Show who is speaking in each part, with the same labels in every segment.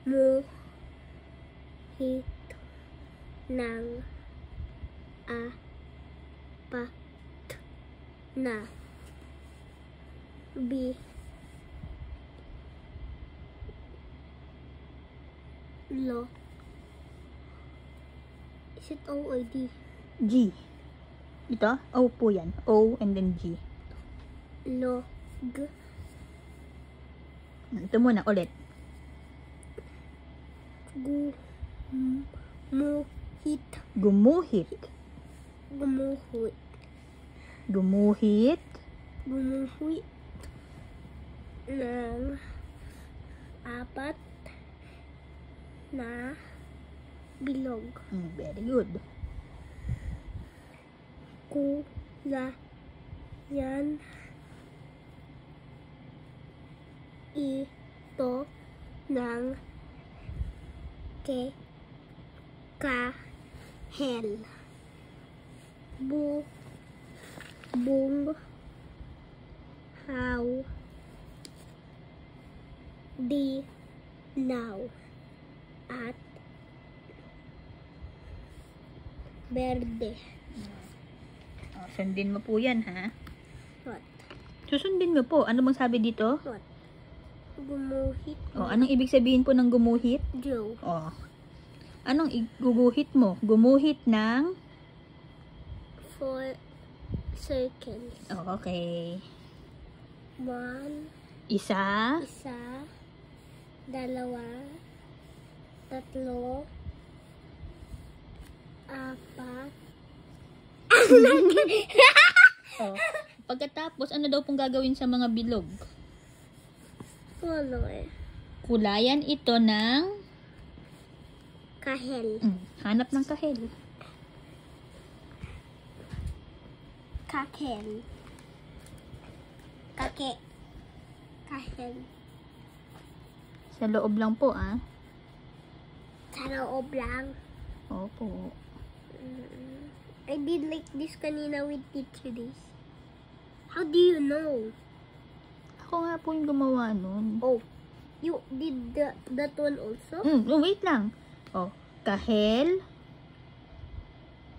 Speaker 1: Gumuhit ng apat na bilog. Is it O or D?
Speaker 2: G. Ito? O po yan. O and then G.
Speaker 1: Log.
Speaker 2: Ito muna, ulit.
Speaker 1: Gumuhit.
Speaker 2: Gumuhit.
Speaker 1: Gumuhit.
Speaker 2: Gumuhit.
Speaker 1: Gumuhit ng apat na bilog.
Speaker 2: Very good.
Speaker 1: Kulayan ito ng kahel. Bunghaw. Dilaw. At berde.
Speaker 2: Sundin mo po yan, ha?
Speaker 1: What?
Speaker 2: Susundin mo po. Ano bang sabi dito?
Speaker 1: What? Gumuhit.
Speaker 2: Anong ibig sabihin po ng gumuhit?
Speaker 1: Joe.
Speaker 2: Anong iguguhit mo? Gumuhit ng?
Speaker 1: 4 circles.
Speaker 2: Okay.
Speaker 1: 1,
Speaker 2: Isa.
Speaker 1: 2, 3, 4.
Speaker 2: Pagkatapos, ano daw pong gagawin sa mga bilog?
Speaker 1: Ano eh?
Speaker 2: Kulayan ito ng?
Speaker 1: Kahel.
Speaker 2: Hanap ng kahel.
Speaker 1: Kahel. Kahel.
Speaker 2: Sa loob lang po, ah.
Speaker 1: Sa loob lang.
Speaker 2: Opo.
Speaker 1: I did like this kanina with teacher this. How do you know?
Speaker 2: Ako nga po yung gumawa nun.
Speaker 1: Oh, you did that one also?
Speaker 2: Wait lang. Kahel.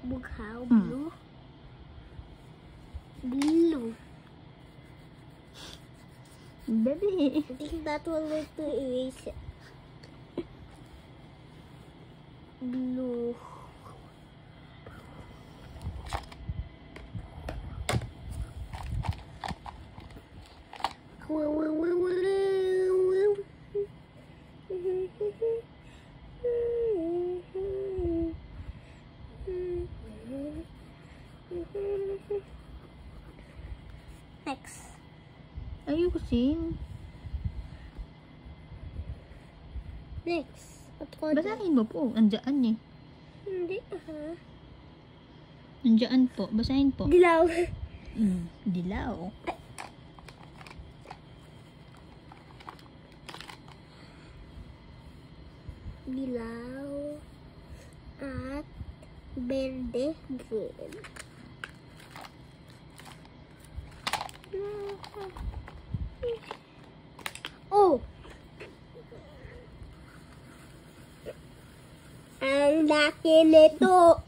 Speaker 1: Bughaw, blue. Blue.
Speaker 2: Baby.
Speaker 1: I think that one was to erase it. Blue. Next.
Speaker 2: Ayusin.
Speaker 1: Next.
Speaker 2: Basahin mo po. Andiyan eh.
Speaker 1: Hindi.
Speaker 2: Andiyan po. Basahin po.
Speaker 1: Dilaw.
Speaker 2: Dilaw.
Speaker 1: Dilaw. At berde green. Oh! Ang laki nito!